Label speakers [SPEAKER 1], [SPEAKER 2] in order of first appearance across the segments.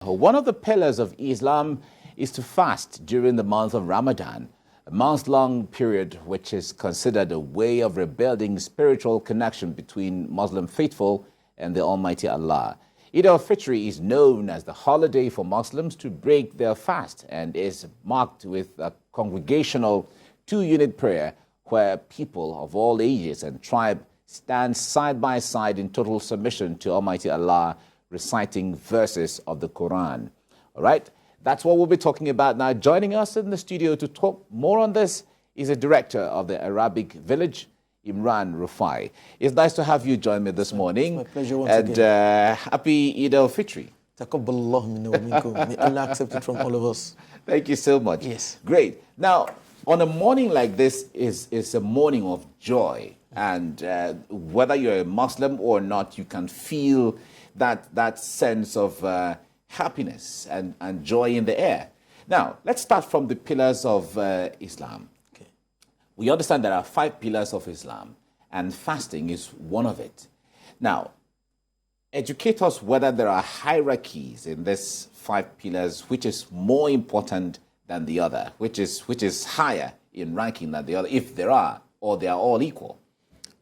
[SPEAKER 1] One of the pillars of Islam is to fast during the month of Ramadan, a month-long period which is considered a way of rebuilding spiritual connection between Muslim faithful and the Almighty Allah. Eid al-Fitr is known as the holiday for Muslims to break their fast and is marked with a congregational two-unit prayer where people of all ages and tribe stand side by side in total submission to Almighty Allah, reciting verses of the Quran. All right, that's what we'll be talking about now. Joining us in the studio to talk more on this is the director of the Arabic Village, Imran Rufa'i. It's nice to have you join me this morning.
[SPEAKER 2] It's my pleasure once again.
[SPEAKER 1] And happy Eid al-Fitr.
[SPEAKER 2] Taqabbalallahu minna wa minkum. May Allah accept it from all of us.
[SPEAKER 1] Thank you so much.
[SPEAKER 2] Yes.
[SPEAKER 1] Great. Now, on a morning like this is a morning of joy. And whether you're a Muslim or not, you can feel that sense of happiness and joy in the air. Now, let's start from the pillars of Islam.
[SPEAKER 2] Okay.
[SPEAKER 1] We understand there are 5 pillars of Islam, and fasting is one of it. Now, educate us whether there are hierarchies in these 5 pillars, which is more important than the other, which is higher in ranking than the other, if there are, or they are all equal.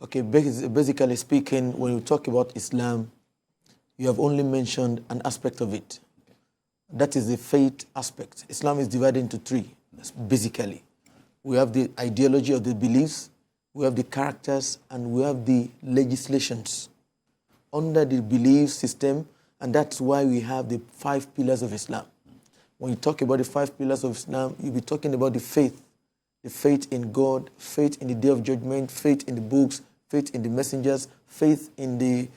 [SPEAKER 2] Okay, basically speaking, when you talk about Islam, you have only mentioned an aspect of it. That is the faith aspect. Islam is divided into 3, basically. We have the ideology of the beliefs, we have the characters, and we have the legislations under the belief system, and that's why we have the 5 pillars of Islam. When you talk about the 5 pillars of Islam, you'll be talking about the faith in God, faith in the Day of Judgment, faith in the books, faith in the messengers, faith in the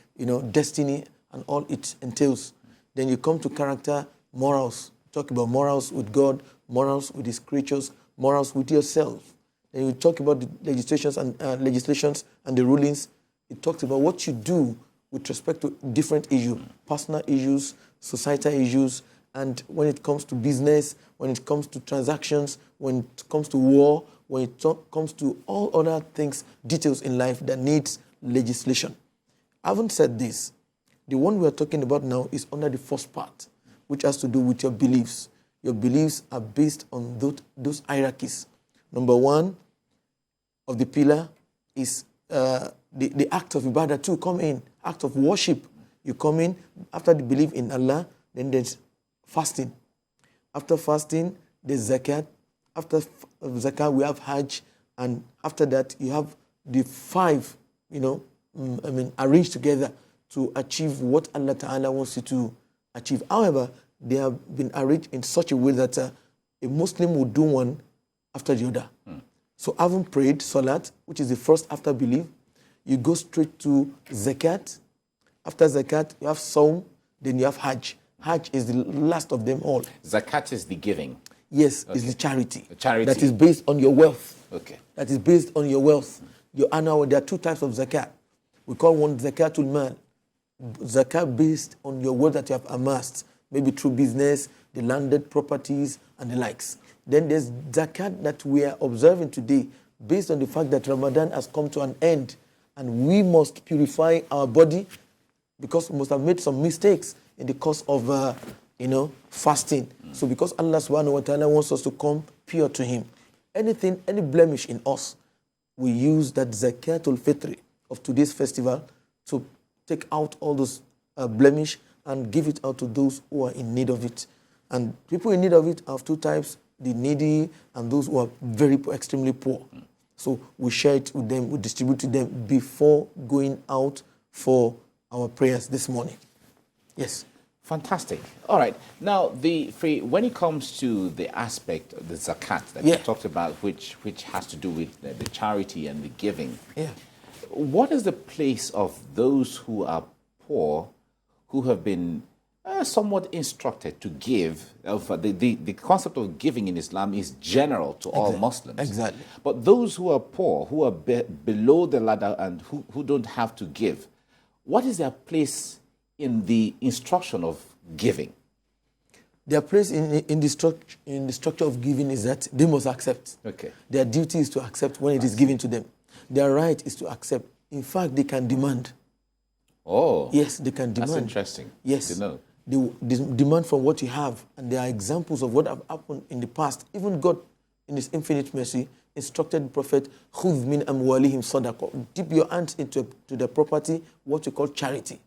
[SPEAKER 2] destiny, and all it entails. Then you come to character, morals. Talk about morals with God, morals with His creatures, morals with yourself. Then you talk about the legislations and the rulings. It talks about what you do with respect to different issues, personal issues, societal issues, and when it comes to business, when it comes to transactions, when it comes to war, when it comes to all other things, details in life that needs legislation. Having said this, the one we are talking about now is under the first part, which has to do with your beliefs. Your beliefs are based on those hierarchies. Number 1 of the pillar is the act of ibadah to come in, act of worship. You come in, after the belief in Allah, then there's fasting. After fasting, there's zakat. After zakat, we have hajj. And after that, you have the 5, arranged together to achieve what Allah Ta'ala wants you to achieve. However, they have been arranged in such a way that a Muslim will do one after the other. So having prayed Salat, which is the first after belief, you go straight to Zakat. After Zakat, you have Sawm, then you have Hajj. Hajj is the last of them all.
[SPEAKER 1] Zakat is the giving.
[SPEAKER 2] Yes, okay. It's the charity.
[SPEAKER 1] The charity.
[SPEAKER 2] That is based on your wealth.
[SPEAKER 1] Okay.
[SPEAKER 2] That is based on your wealth. Your annual, there are 2 types of Zakat. We call one Zakatul Mal. Zakat based on your wealth that you have amassed, maybe through business, the landed properties, and the likes. Then there's Zakat that we are observing today, based on the fact that Ramadan has come to an end, and we must purify our body because we must have made some mistakes in the course of, fasting. So because Allah subhanahu wa ta'ala wants us to come pure to Him, any blemish in us, we use that Zakatul Fitr of today's festival to take out all those blemish and give it out to those who are in need of it. And people in need of it are of 2 types, the needy and those who are very poor, extremely poor. So we share it with them, we distribute to them before going out for our prayers this morning. Yes.
[SPEAKER 1] Fantastic. All right. Now, when it comes to the aspect of the zakat that you talked about, which has to do with the charity and the giving, what is the place of those who are poor, who have been somewhat instructed to give? The concept of giving in Islam is general to all Muslims.
[SPEAKER 2] Exactly.
[SPEAKER 1] But those who are poor, who are below the ladder and who don't have to give, what is their place in the instruction of giving?
[SPEAKER 2] Their place in the structure of giving is that they must accept.
[SPEAKER 1] Okay.
[SPEAKER 2] Their duty is to accept when it is given to them. Their right is to accept. In fact, they can demand.
[SPEAKER 1] Oh.
[SPEAKER 2] Yes, they can demand.
[SPEAKER 1] That's interesting.
[SPEAKER 2] Yes.
[SPEAKER 1] To know.
[SPEAKER 2] they demand from what you have. And there are examples of what have happened in the past. Even God, in His infinite mercy, instructed the Prophet, "Khudh min amwalihim sadaqah." Dip your hands into the property, what we call charity.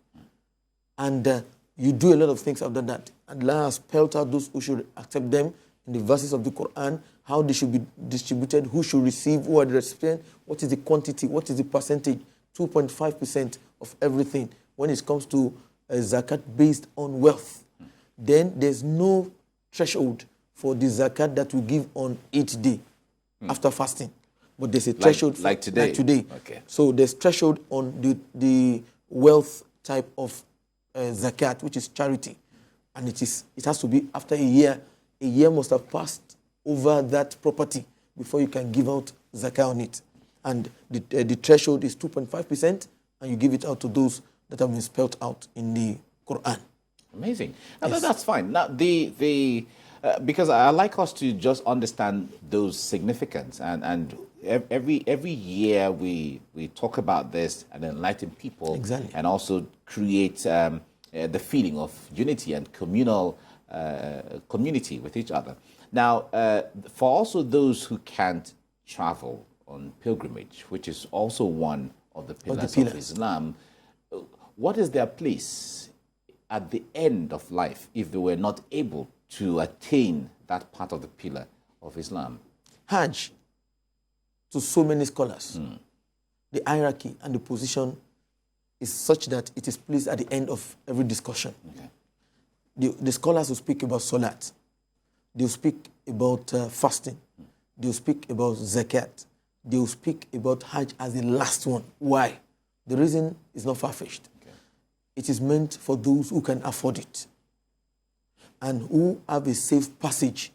[SPEAKER 2] And you do a lot of things after that. Allah has spelled out those who should accept them in the verses of the Quran, how they should be distributed, who should receive, who are the recipients, what is the quantity, what is the percentage, 2.5% of everything when it comes to zakat based on wealth. Then there's no threshold for the zakat that we give on each day after fasting. But there's a threshold
[SPEAKER 1] like today.
[SPEAKER 2] Okay. So there's threshold on the wealth type of zakat, which is charity. And it has to be after a year. A year must have passed over that property before you can give out zakah on it. And the threshold is 2.5%, and you give it out to those that have been spelled out in the Quran.
[SPEAKER 1] Amazing. Yes. That's fine. Now, because I like us to just understand those significance, and every year we talk about this and enlighten people,
[SPEAKER 2] exactly,
[SPEAKER 1] and also create the feeling of unity and communal community with each other. Now, for also those who can't travel on pilgrimage, which is also one of the pillars of Islam, what is their place at the end of life if they were not able to attain that part of the pillar of Islam?
[SPEAKER 2] Hajj, to so many scholars, the hierarchy and the position is such that it is placed at the end of every discussion.
[SPEAKER 1] Okay.
[SPEAKER 2] The scholars will speak about salat, they will speak about fasting, they will speak about zakat, they will speak about Hajj as the last one. Why? The reason is not far-fetched. Okay. It is meant for those who can afford it and who have a safe passage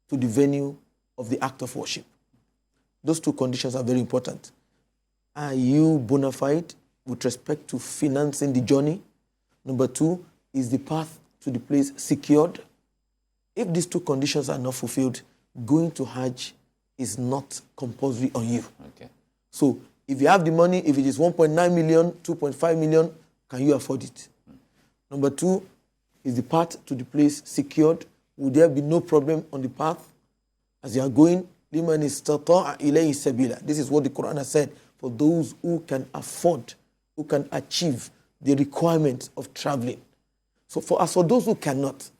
[SPEAKER 2] to the venue of the act of worship. Those two conditions are very important. Are you bona fide with respect to financing the journey? Number two, is the path to the place secured? If these two conditions are not fulfilled, going to Hajj is not compulsory on you.
[SPEAKER 1] Okay.
[SPEAKER 2] So if you have the money, if it is 1.9 million, 2.5 million, can you afford it? Number two, is the path to the place secured? Will there be no problem on the path? As you are going, liman istata'a ilayhi sabila. This is what the Quran has said. For those who can afford, who can achieve the requirements of traveling. So as for those who cannot,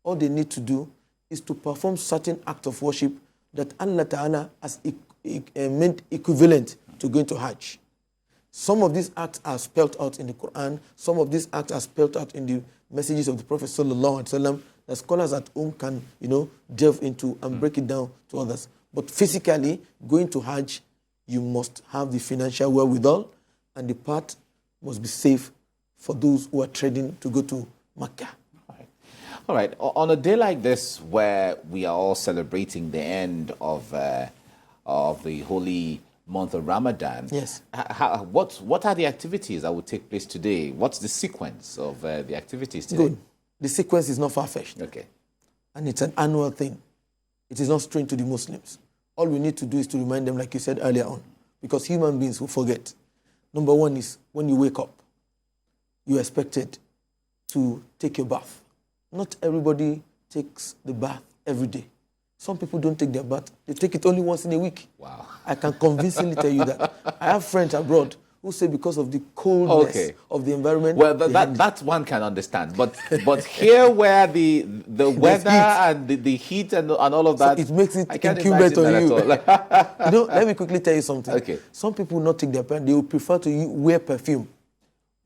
[SPEAKER 2] all they need to do is to perform certain acts of worship that Allah Ta'ala has made equivalent to going to Hajj. Some of these acts are spelled out in the Quran. Some of these acts are spelled out in the messages of the Prophet Sallallahu Alaihi Wasallam that scholars at home can, delve into and break it down to others. But physically, going to Hajj, you must have the financial wherewithal, and the path must be safe for those who are trading to go to Makkah.
[SPEAKER 1] All right. On a day like this, where we are all celebrating the end of the holy month of Ramadan,
[SPEAKER 2] yes,
[SPEAKER 1] what are the activities that will take place today? What's the sequence of the activities today?
[SPEAKER 2] Good. The sequence is not far-fetched.
[SPEAKER 1] Okay.
[SPEAKER 2] And it's an annual thing. It is not strange to the Muslims. All we need to do is to remind them, like you said earlier on, because human beings will forget. Number one is when you wake up, you're expected to take your bath. Not everybody takes the bath every day. Some people don't take their bath. They take it only once in a week.
[SPEAKER 1] Wow.
[SPEAKER 2] I can convincingly tell you that. I have friends abroad who say because of the coldness of the environment.
[SPEAKER 1] Well, that one can understand. But here where the weather and the heat and all of that,
[SPEAKER 2] so it makes it incumbent on you. Let me quickly tell you something.
[SPEAKER 1] Okay.
[SPEAKER 2] Some people will not take their bath. They will prefer to wear perfume.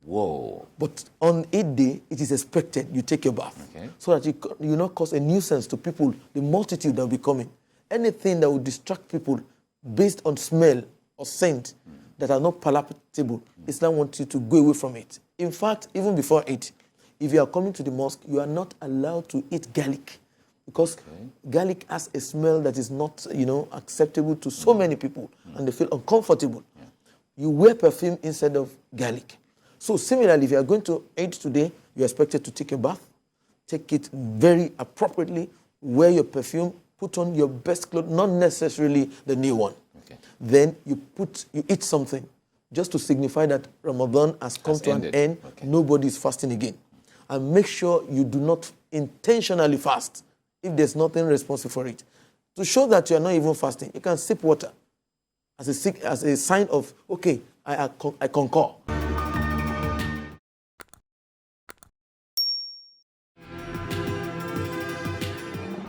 [SPEAKER 1] Whoa.
[SPEAKER 2] But on a day, it is expected you take your bath.
[SPEAKER 1] Okay.
[SPEAKER 2] So that you not cause a nuisance to people, the multitude that will be coming. Anything that will distract people based on smell or scent that are not palatable, Islam wants you to go away from it. In fact, even before it, if you are coming to the mosque, you are not allowed to eat garlic because garlic has a smell that is not, acceptable to so many people and they feel uncomfortable. Yeah. You wear perfume instead of garlic. So similarly, if you are going to Eid today, you're expected to take a bath, take it very appropriately, wear your perfume, put on your best clothes, not necessarily the new one. Okay. Then you eat something just to signify that Ramadan has come to an end. Okay. Nobody is fasting again. and make sure you do not intentionally fast if there's nothing responsible for it. To show that you are not even fasting, you can sip water as a sign of, okay, I concur.